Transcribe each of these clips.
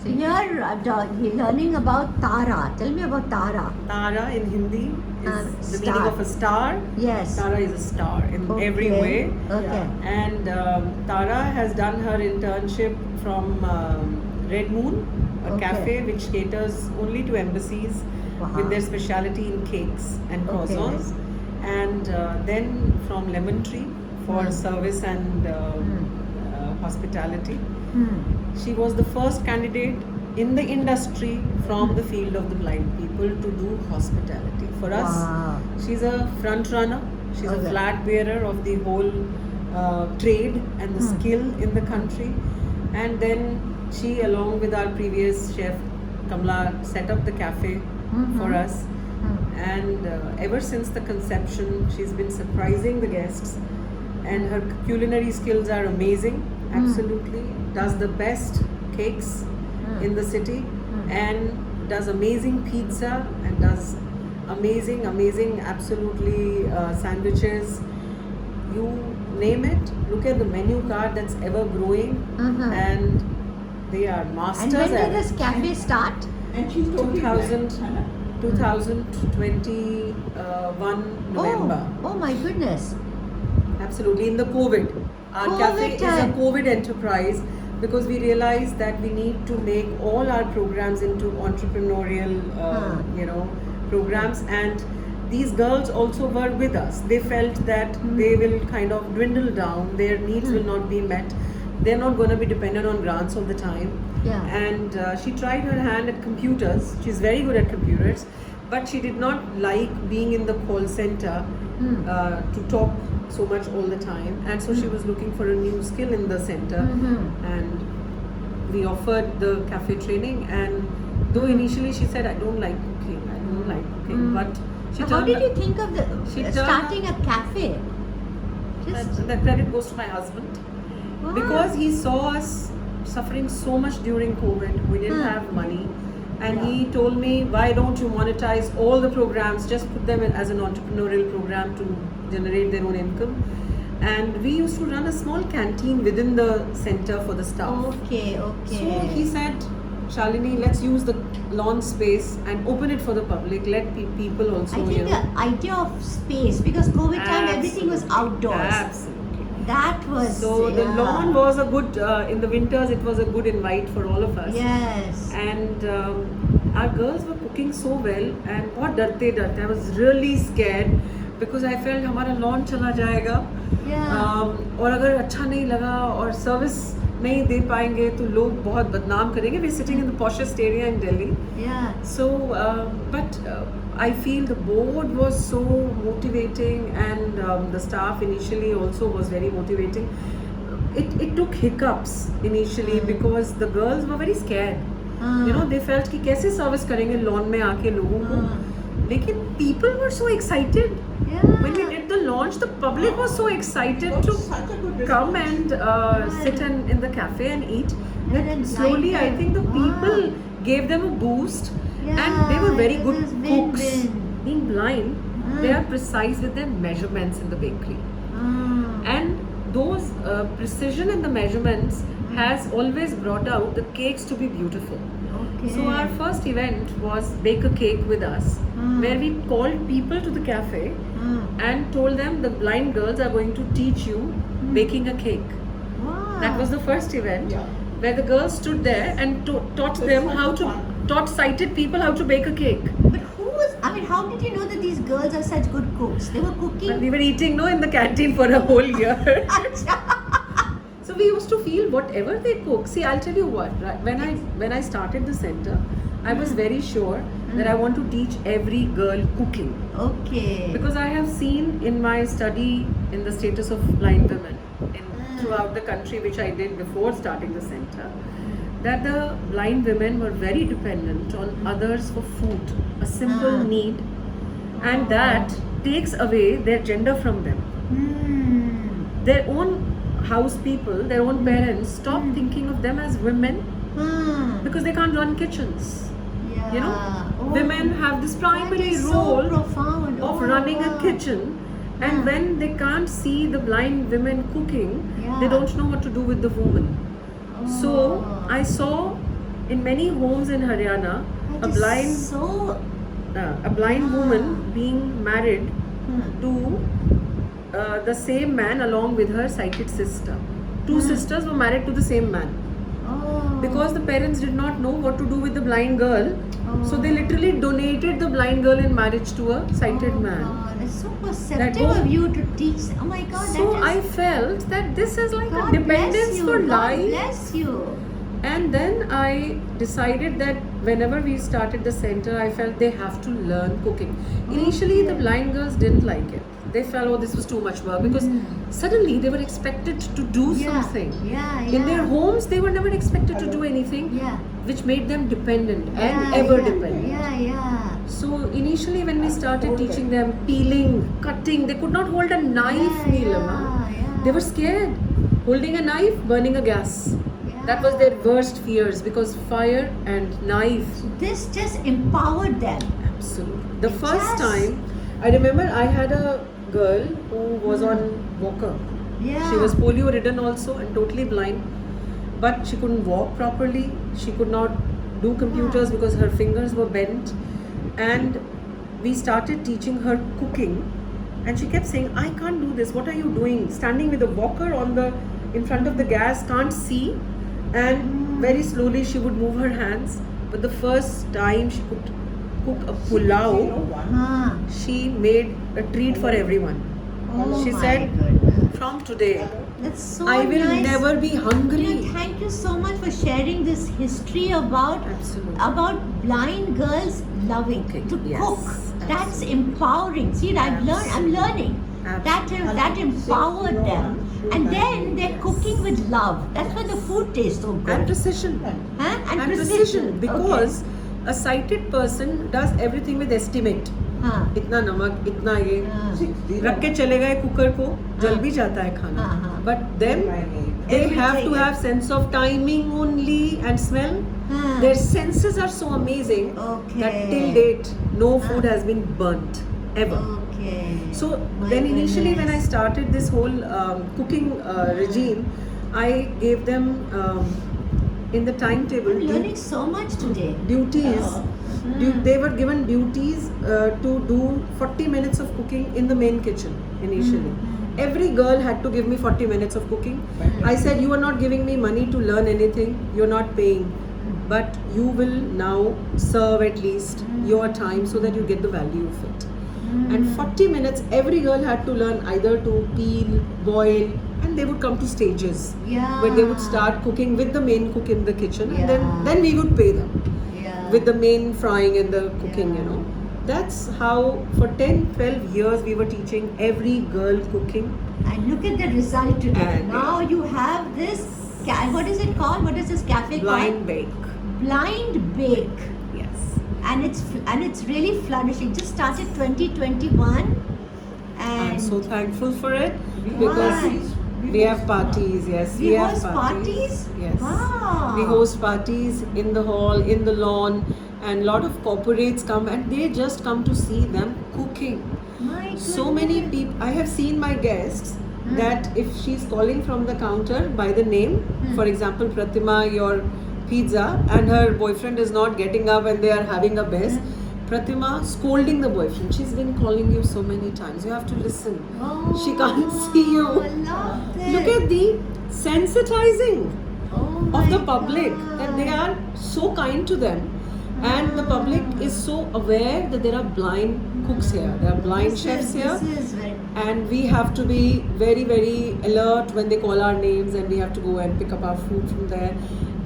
So here you're learning about Tara. Tell me about Tara. Tara in Hindi is the Star. meaning of a star. Yes. Tara is a star in Okay. every way. Okay. And Tara has done her internship from Red Moon, a Okay. cafe which caters only to embassies Wow. with their specialty in cakes and Okay. croissants. And then from Lemon Tree for Hmm. service and hospitality. Hmm. She was the first candidate in the industry from the field of the blind people to do hospitality. For us, Wow. she's a front runner. She's Okay. a flag bearer of the whole trade and the skill in the country. And then she, along with our previous chef Kamla, set up the cafe for us. And ever since the conception, she's been surprising the guests. And her culinary skills are amazing. Absolutely. Does the best cakes in the city and does amazing pizza and does amazing, absolutely sandwiches. You name it. Look at the menu card that's ever growing, and they are masters And when at did this it. cafe start? And she's totally 2000, blind, Hannah. 2021 November. Oh my goodness. Absolutely, in the COVID. Our COVID cafe is a time. COVID enterprise because we realized that we need to make all our programs into entrepreneurial, programs. And these girls also were with us. They felt that they will kind of dwindle down. Their needs will not be met. They're not going to be dependent on grants all the time. Yeah. And she tried her hand at computers. She's very good at computers, but she did not like being in the call center to talk so much all the time. And so she was looking for a new skill in the center. And we offered the cafe training. And though initially she said, I don't like cooking, but she So how turned did you think of she turned starting a cafe? Just the credit goes to my husband. Wow. Because he saw us suffering so much during COVID. We didn't have money. And he told me, why don't you monetize all the programs, just put them in as an entrepreneurial program to generate their own income. And we used to run a small canteen within the center for the staff. Okay. So he said, Shalini, let's use the lawn space and open it for the public. Let people also, I think the idea of space, because COVID time everything was outdoors. Absolutely. That was So the lawn was a good, in the winters it was a good invite for all of us. Yes. And our girls were cooking so well, and बहुत डरते I was really scared because I felt हमारा lawn चला जाएगा. Yeah. और अगर अच्छा नहीं लगा और सर्विस नहीं दे पाएंगे तो लोग बहुत बदनाम करेंगे. We're sitting in the poshest area in Delhi. Yeah. So, but I feel the board was so motivating, and the staff initially also was very motivating. It took hiccups initially because the girls were very scared. They felt कि कैसे service करेंगे lawn में आके लोगों को. लेकिन people were so excited. Yeah. When we did the launch, the public was so excited to Such a good come response. and sit in the cafe and eat. And That then slowly, I blind think the them. people Wow. gave them a boost, Yeah, and they were very it good was cooks. win-win. Being blind, they are precise with their measurements in the bakery, and those precision in the measurements has always brought out the cakes to be beautiful. Okay. So our first event was Bake a Cake with Us, where we called people to the cafe and told them the blind girls are going to teach you baking a cake. Wow. That was the first event, Yeah. where the girls stood there and taught So them it's how much to fun. taught sighted people how to bake a cake. But how did you know that these girls are such good cooks? They were But cooking. we were eating in the canteen for a whole year. So we used to feel whatever they cook. See, I'll tell you what. Right, when I started the center, I was very sure that I want to teach every girl cooking, Okay. because I have seen in my study in the status of blind women throughout the country, which I did before starting the center, that the blind women were very dependent on others for food, a simple need, and that takes away their gender from them. Their own house people, their own parents stop thinking of them as women because they can't run kitchens. Yeah. Oh, Women have this primary that is role so profound. of Oh, running a wow. kitchen, and when they can't see the blind women cooking, they Yeah. don't know what to do with the woman. So Oh. I saw in many homes in Haryana, That a is blind so. woman being married to the same man along with her sighted sister. Two sisters were married to the same man. Oh. Because the parents did not know what to do with the blind girl, so they Oh. literally donated the blind girl in marriage to a sighted man. God, it's so That perceptive was- of you to teach. Oh my God, So that I is. felt that this is like God a dependence bless you. for God life. bless you. And then I decided that whenever we started the center, I felt they have to learn cooking. Initially, the Okay. blind girls didn't like it. They felt, oh, this was too much work, because suddenly they were expected to do something. Yeah. In their homes, they were never expected to do anything, Yeah. which made them dependent and Yeah, ever yeah, dependent. Yeah. So initially, when we started teaching them peeling, cutting, they could not hold a knife, Neelama. Yeah. They were scared. Holding a knife, burning a gas. That was their worst fears, because fire and knife. So this just empowered them. Absolutely. The first Yes. time, I remember I had a girl who was on walker. Yeah. She was polio ridden also and totally blind, but she couldn't walk properly. She could not do computers because her fingers were bent. And we started teaching her cooking, and she kept saying, I can't do this. What are you doing? Standing with a walker in front of the gas, can't see. And very slowly she would move her hands. But the first time she could cook a pulao, Huh. she made a treat for everyone. Oh She my said, goodness. from today, That's so I will nice. never be hungry. You know, thank you so much for sharing this history Absolutely. about blind girls loving Cooking, to yes, cook. That's absolutely. empowering. See, I'm learning. That empowered them, and then they're cooking with love. That's why the food tastes so good. And precision. Huh? And precision. Okay. Because a sighted person does everything with estimate. हाँ. इतना नमक, इतना ये हाँ. रख के चले गए कुकर को, जल भी जाता है खाना. हाँ, हाँ. But then they have to Everything. have sense of timing only and smell. हाँ. Their senses are so amazing Okay. that till date no food has been burnt ever. Okay. So My then initially when I goodness. started this whole cooking regime, I gave them in the timetable I'm learning so much today. duties. They were given duties to do 40 minutes of cooking in the main kitchen initially. Every girl had to give me 40 minutes of cooking. I said, you are not giving me money to learn anything, you're not paying, but you will now serve at least your time so that you get the value of it. And 40 minutes, every girl had to learn either to peel, boil, and they would come to stages Yeah. where they would start cooking with the main cook in the kitchen, and Yeah. then we would pay them Yeah. with the main frying and the cooking, Yeah. you know. That's how for 10-12 years we were teaching every girl cooking. And look at the result today. And- Now you have this. What is it called? What is this cafe Blind called? bake. Blind Bake. Yes. And it's really flourishing. Just started 2021, I'm and so thankful for it because Why? we have parties. Yes, we have host parties. Yes. Wow. We host parties in the hall, in the lawn, and lot of corporates come and they just come to see them cooking. My So many goodness. people. I have seen my guests that if she's calling from the counter by the name, for example, Pratima, your pizza, and her boyfriend is not getting up and they are having a mess. Pratima scolding the boyfriend. She's been calling you so many times. You have to listen. Oh, She can't see you. I love this. Look at the sensitizing Oh of the my public that they God. are so kind to them, and the public is so aware that there are blind cooks here, there are blind chefs here, This is very. and we have to be very, very alert when they call our names, and we have to go and pick up our food from there.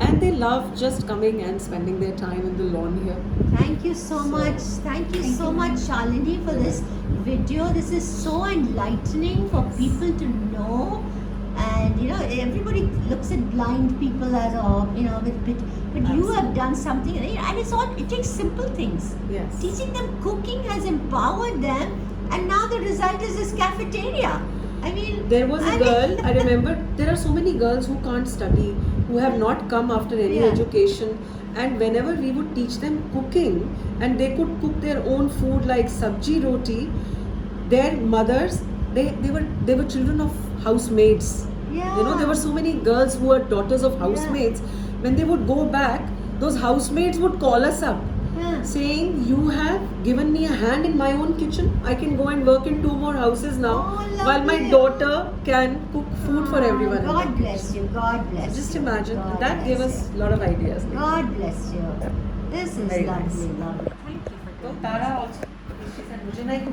And they love just coming and spending their time in the lawn here. Thank you so much. Thank you so much, Shalini, for this video. This is so enlightening for people to know. And everybody looks at blind people as but you have done something, and it takes simple things. Yes. Teaching them cooking has empowered them, and now the result is this cafeteria. I mean, There was a girl, I remember, there are so many girls who can't study, who have not come after any Yeah. education, and whenever we would teach them cooking, and they could cook their own food like sabji roti, their mothers, they were children of housemaids. Yeah. There were so many girls who were daughters of housemaids. When they would go back, those housemaids would call us up Yeah. saying, you have given me a hand in my own kitchen. I can go and work in 2 more houses now, Oh, while my lovely. daughter can cook food for everyone. God bless you. God bless Just you. imagine. God That bless gave us you. a lot of ideas. God bless you. This is Very lovely, nice. lovely. Thank you for So doing Tara also, she said, मुझे नहीं